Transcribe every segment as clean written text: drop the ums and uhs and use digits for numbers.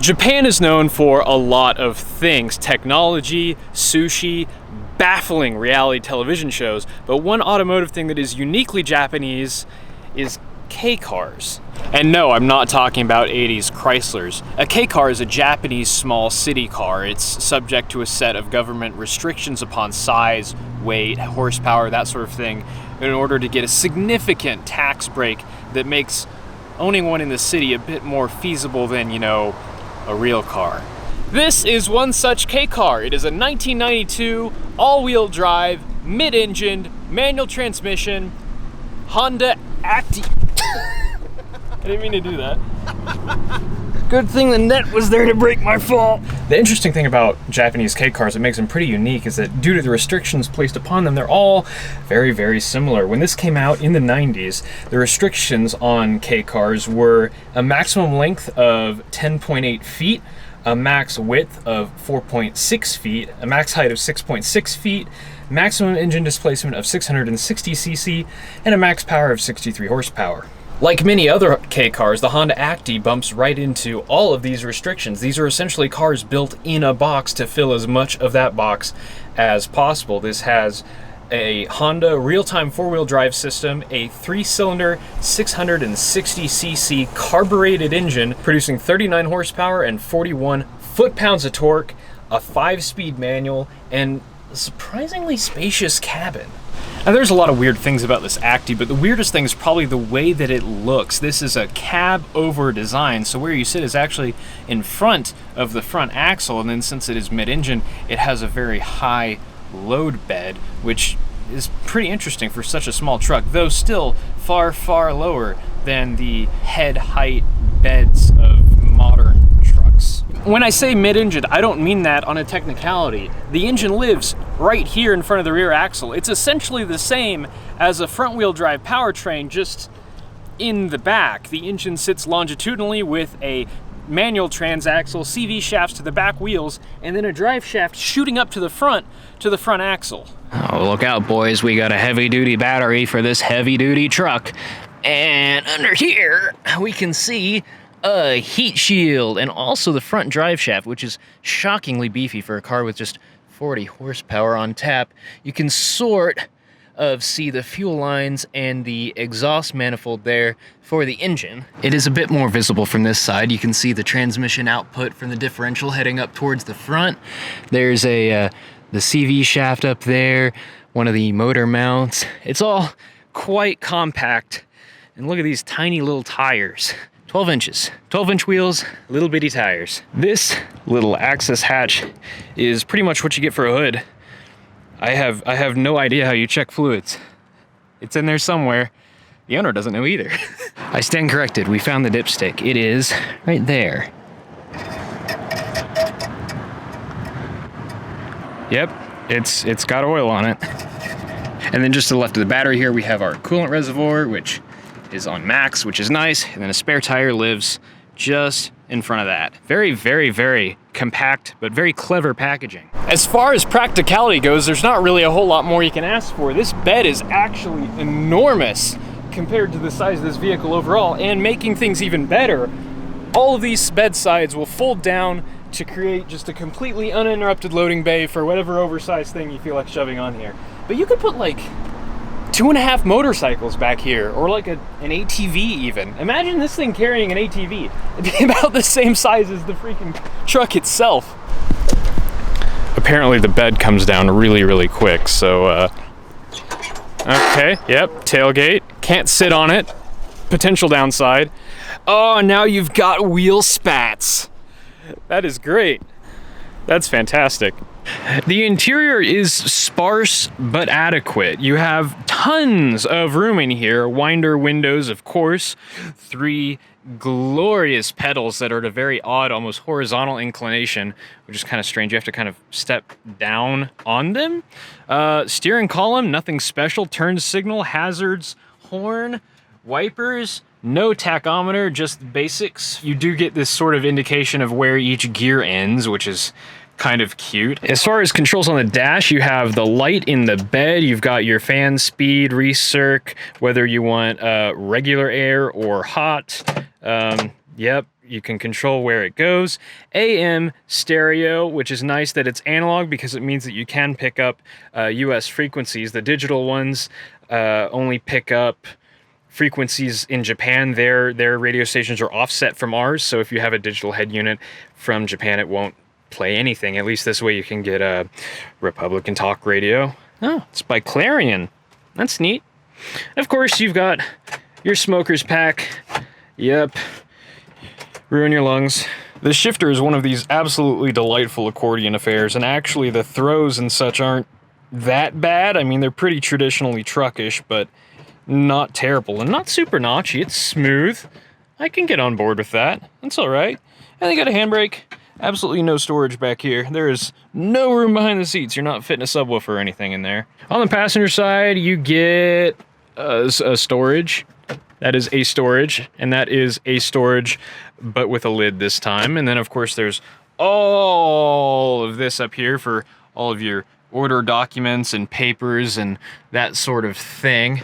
Japan is known for a lot of things: technology, sushi, baffling reality television shows, but one automotive thing that is uniquely Japanese is K-cars. And no, I'm not talking about 80s Chryslers. A K-car is a Japanese small city car. It's subject to a set of government restrictions upon size, weight, horsepower, that sort of thing, in order to get a significant tax break that makes owning one in the city a bit more feasible than, you know, a real car. This is one such K-car. It is a 1992 all-wheel drive, mid-engined, manual transmission, Honda Acty. I didn't mean to do that. Good thing the net was there to break my fall. The interesting thing about Japanese K-cars that makes them pretty unique is that due to the restrictions placed upon them, they're all very, very similar. When this came out in the 90s, the restrictions on K-cars were a maximum length of 10.8 feet, a max width of 4.6 feet, a max height of 6.6 feet, maximum engine displacement of 660 cc, and a max power of 63 horsepower. Like many other K-cars, the Honda Acty bumps right into all of these restrictions. These are essentially cars built in a box to fill as much of that box as possible. This has a Honda real-time four-wheel drive system, a 3-cylinder 660cc carbureted engine producing 39 horsepower and 41 foot-pounds of torque, a 5-speed manual, and a surprisingly spacious cabin. Now, there's a lot of weird things about this Acty, but the weirdest thing is probably the way that it looks. This is a cab-over design, so where you sit is actually in front of the front axle, and then since it is mid-engine, it has a very high load bed, which is pretty interesting for such a small truck, though still far, far lower than the head height beds of modern trucks. When I say mid-engine, I don't mean that on a technicality. The engine lives right here in front of the rear axle. It's essentially the same as a front-wheel drive powertrain, just in the back. The engine sits longitudinally with a manual transaxle, CV shafts to the back wheels, and then a drive shaft shooting up to the front axle. Oh, look out, boys. We got a heavy-duty battery for this heavy-duty truck. And under here, we can see a heat shield and also the front drive shaft, which is shockingly beefy for a car with just 40 horsepower on tap. You can sort of see the fuel lines and the exhaust manifold there for the engine. It is a bit more visible from this side. You can see the transmission output from the differential heading up towards the front. There's the CV shaft up there, one of the motor mounts. It's all quite compact. And look at these tiny little tires. 12 inches, 12-inch wheels, little bitty tires. This little access hatch is pretty much what you get for a hood. I have no idea how you check fluids. It's in there somewhere. The owner doesn't know either. I stand corrected. We found the dipstick. It is right there. Yep, it's got oil on it. And then just to the left of the battery here, we have our coolant reservoir, which is on max, which is nice, and then a spare tire lives just in front of that. Very, very, very compact, but very clever packaging. As far as practicality goes, there's not really a whole lot more you can ask for. This bed is actually enormous compared to the size of this vehicle overall, and making things even better, all of these bed sides will fold down to create just a completely uninterrupted loading bay for whatever oversized thing you feel like shoving on here. But you could put like 2.5 motorcycles back here, or like an ATV even. Imagine this thing carrying an ATV. It'd be about the same size as the freaking truck itself. Apparently the bed comes down really, really quick, so okay, yep, tailgate. Can't sit on it. Potential downside. Oh, now you've got wheel spats. That is great. That's fantastic. The interior is sparse but adequate. You have tons of room in here. Winder windows, of course. 3 glorious pedals that are at a very odd, almost horizontal inclination, which is kind of strange. You have to kind of step down on them. Steering column, nothing special. Turn signal, hazards, horn, wipers. No tachometer, just the basics. You do get this sort of indication of where each gear ends, which is kind of cute. As far as controls on the dash, you have the light in the bed. You've got your fan speed, recirc, whether you want regular air or hot. Yep, you can control where it goes. AM stereo, which is nice that it's analog because it means that you can pick up US frequencies. The digital ones only pick up frequencies in Japan. Their radio stations are offset from ours, so if you have a digital head unit from Japan, it won't play anything. At least this way you can get a Republican talk radio. Oh, it's by Clarion. That's neat. And of course, you've got your smoker's pack. Yep. Ruin your lungs. The shifter is one of these absolutely delightful accordion affairs, and actually the throws and such aren't that bad. I mean, they're pretty traditionally truckish, but not terrible and not super notchy. It's smooth. I can get on board with that. That's all right. And they got a handbrake. Absolutely no storage back here. There is no room behind the seats. You're not fitting a subwoofer or anything in there. On the passenger side, you get a storage. That is a storage, and that is a storage, but with a lid this time. And then, of course, there's all of this up here for all of your order documents and papers and that sort of thing.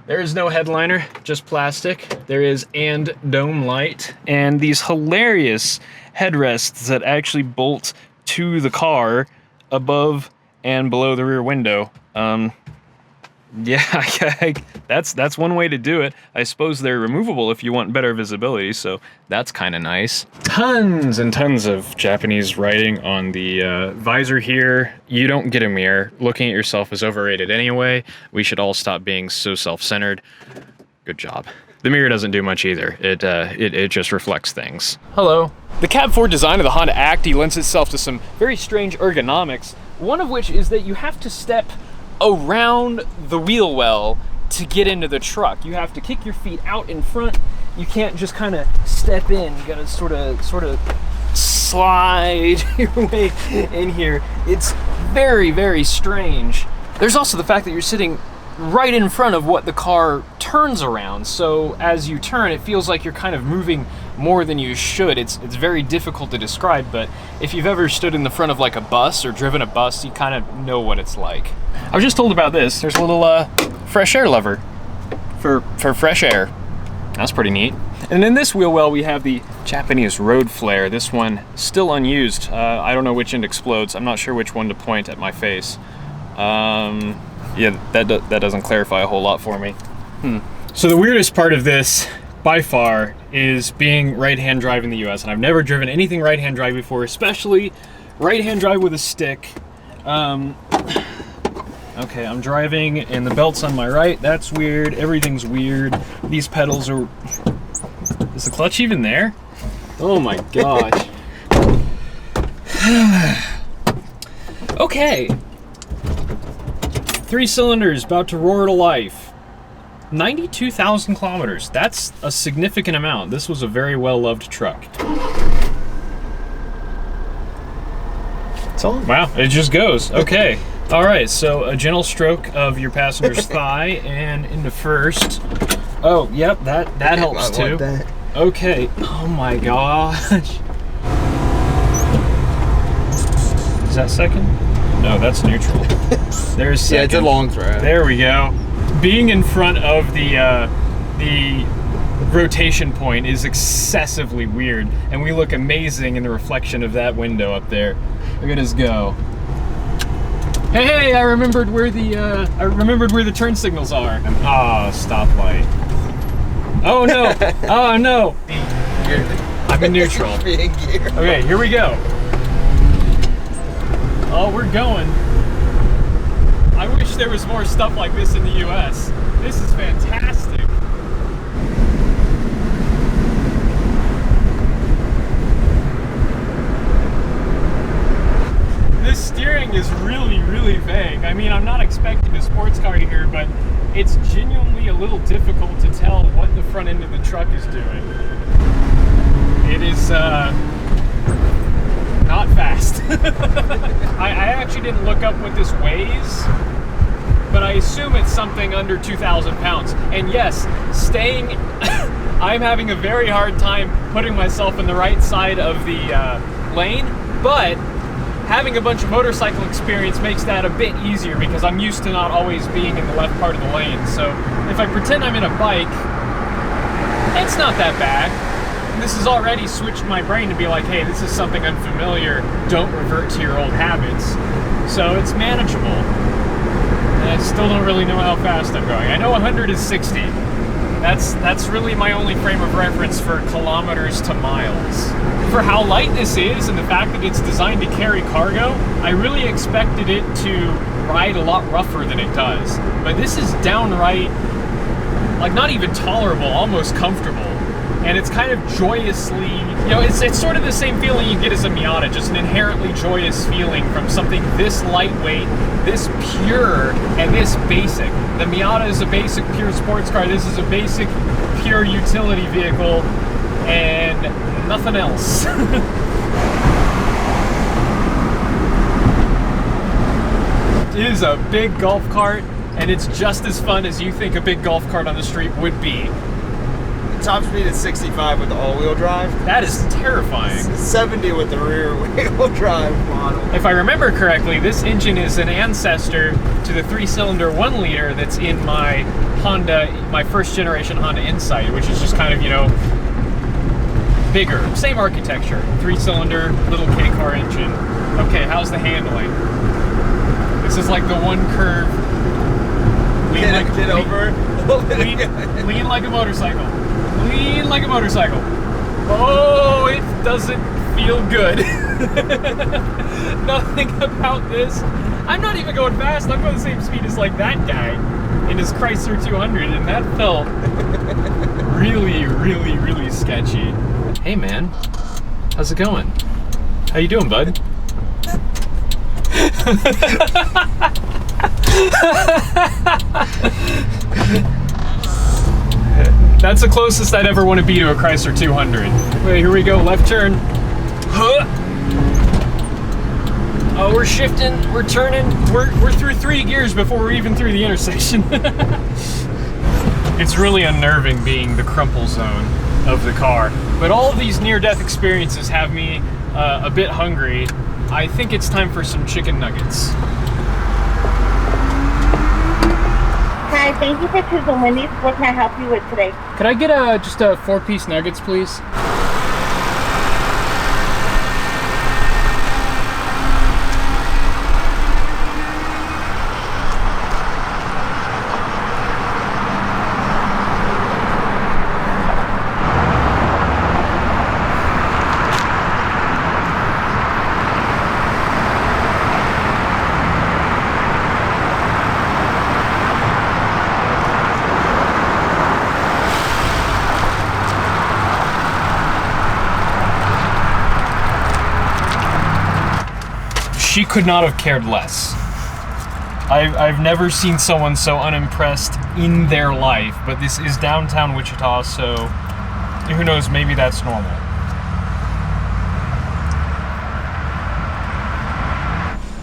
There is no headliner, just plastic. There is and dome light, and these hilarious headrests that actually bolt to the car above and below the rear window. Yeah, that's one way to do it. I suppose they're removable if you want better visibility, so that's kind of nice. Tons and tons of Japanese writing on the visor here. You don't get a mirror. Looking at yourself is overrated anyway. We should all stop being so self-centered. Good job. The mirror doesn't do much either. It just reflects things. Hello. The cab forward design of the Honda Acty lends itself to some very strange ergonomics, one of which is that you have to step around the wheel well to get into the truck. You have to kick your feet out in front. You can't just kind of step in. You gotta sort of slide your way in here. It's very, very strange. There's also the fact that you're sitting right in front of what the car turns around. So as you turn, it feels like you're kind of moving more than you should. It's very difficult to describe, but if you've ever stood in the front of like a bus or driven a bus, you kind of know what it's like. I was just told about this. There's a little fresh air lever for fresh air. That's pretty neat. And in this wheel well, we have the Japanese road flare. This one still unused. I don't know which end explodes. I'm not sure which one to point at my face. Yeah, that doesn't clarify a whole lot for me. So the weirdest part of this, by far, is being right-hand drive in the US, and I've never driven anything right-hand drive before, especially right-hand drive with a stick. Okay, I'm driving and the belt's on my right. That's weird. Everything's weird. These pedals are... Is the clutch even there? Oh my gosh. Okay. 3 cylinders, about to roar to life. 92,000 kilometers. That's a significant amount. This was a very well-loved truck. That's all. Wow, it just goes. Okay. All right, so a gentle stroke of your passenger's thigh and into first. Oh, yep, that helps too. That. Okay. Oh my gosh. Is that second? No, that's neutral. There's second. Yeah, it's a long throw. There we go. Being in front of the rotation point is excessively weird, and we look amazing in the reflection of that window up there. Look at us go. Hey, I remembered where the turn signals are. Ah, stoplight. Oh no! Oh no! I'm in neutral. Okay, here we go. Oh, we're going. I wish there was more stuff like this in the US. This is fantastic. This steering is really, really vague. I mean, I'm not expecting a sports car here, but it's genuinely a little difficult to tell what the front end of the truck is doing. It is, not fast. I actually didn't look up what this weighs, but I assume it's something under 2,000 pounds. And yes, I'm having a very hard time putting myself in the right side of the lane, but having a bunch of motorcycle experience makes that a bit easier because I'm used to not always being in the left part of the lane. So if I pretend I'm in a bike, it's not that bad. this has already switched my brain to be like, hey, this is something unfamiliar. Don't revert to your old habits. So it's manageable. And I still don't really know how fast I'm going. I know 100 is 60. That's really my only frame of reference for kilometers to miles. For how light this is and the fact that it's designed to carry cargo, I really expected it to ride a lot rougher than it does. But this is downright, like, not even tolerable, almost comfortable. And it's kind of joyously, you know, it's sort of the same feeling you get as a Miata, just an inherently joyous feeling from something this lightweight, this pure, and this basic. The Miata is a basic pure sports car. This is a basic pure utility vehicle and nothing else. It is a big golf cart, and it's just as fun as you think a big golf cart on the street would be. Top speed is 65 with the all-wheel drive. That is terrifying. 70 with the rear-wheel drive model. If I remember correctly, this engine is an ancestor to the 3-cylinder 1-liter that's in my Honda, my first generation Honda Insight, which is just kind of, you know, bigger. Same architecture. 3-cylinder, little K-car engine. Okay, how's the handling? This is like the one curve. Lean like a motorcycle. Lean like a motorcycle. Oh, it doesn't feel good. Nothing about this. I'm not even going fast. I'm going the same speed as like that guy in his Chrysler 200, and that felt really, really, really sketchy. Hey man, how's it going? How you doing, bud? That's the closest I'd ever want to be to a Chrysler 200. Wait, here we go, left turn. Huh. Oh, we're shifting, we're turning, we're through 3 gears before we're even through the intersection. It's really unnerving being the crumple zone of the car. But all of these near-death experiences have me a bit hungry. I think it's time for some chicken nuggets. Hi, thank you for choosing Wendy's. What can I help you with today? Could I get just a 4-piece nuggets, please? She could not have cared less. I've never seen someone so unimpressed in their life, but this is downtown Wichita, so who knows, maybe that's normal.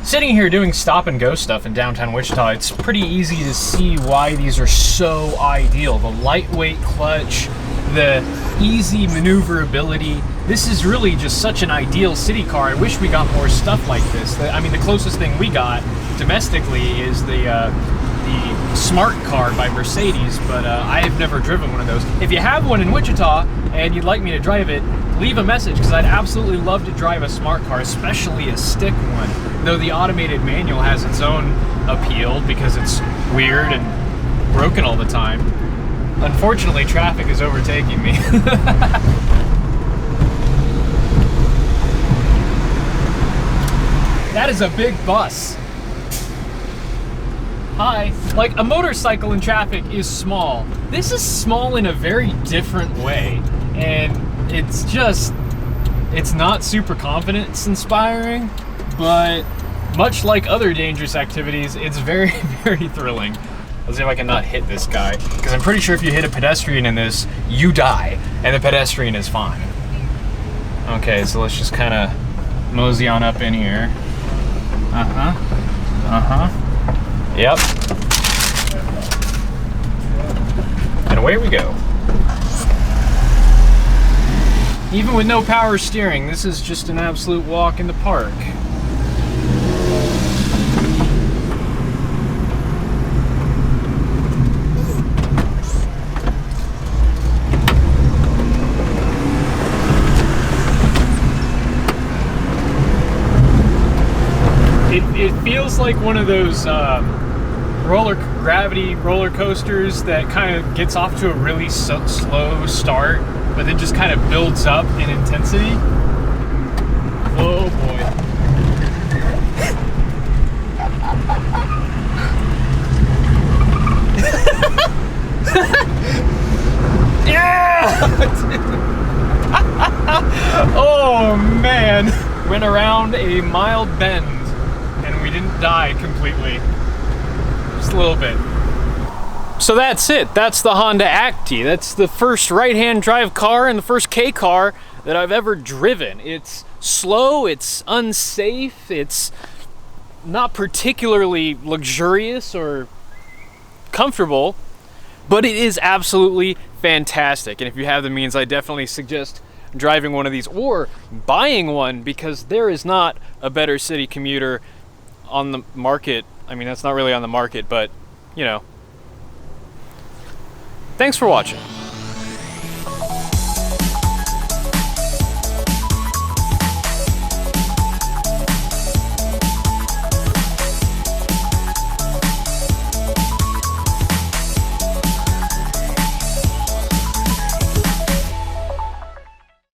Sitting here doing stop and go stuff in downtown Wichita, it's pretty easy to see why these are so ideal. The lightweight clutch, the easy maneuverability. This is really just such an ideal city car. I wish we got more stuff like this. I mean, the closest thing we got domestically is the Smart Car by Mercedes, but I have never driven one of those. If you have one in Wichita and you'd like me to drive it, leave a message, because I'd absolutely love to drive a Smart Car, especially a stick one. Though the automated manual has its own appeal because it's weird and broken all the time. Unfortunately, traffic is overtaking me. That is a big bus. Hi. Like, a motorcycle in traffic is small. This is small in a very different way. And it's not super confidence inspiring, but much like other dangerous activities, it's very, very thrilling. Let's see if I can not hit this guy, because I'm pretty sure if you hit a pedestrian in this, you die, and the pedestrian is fine. Okay, so let's just kind of mosey on up in here. Yep. And away we go. Even with no power steering, this is just an absolute walk in the park. It feels like one of those gravity roller coasters that kind of gets off to a really slow start, but then just kind of builds up in intensity. Oh boy. Yeah! Oh man. Went around a mild bend and we didn't die completely. Just a little bit. So that's it. That's the Honda Acty. That's the first right-hand drive car and the first K car that I've ever driven. It's slow, it's unsafe, it's not particularly luxurious or comfortable, but it is absolutely fantastic. And if you have the means, I definitely suggest driving one of these or buying one, because there is not a better city commuter on the market. I mean, that's not really on the market, but you know. Thanks for watching.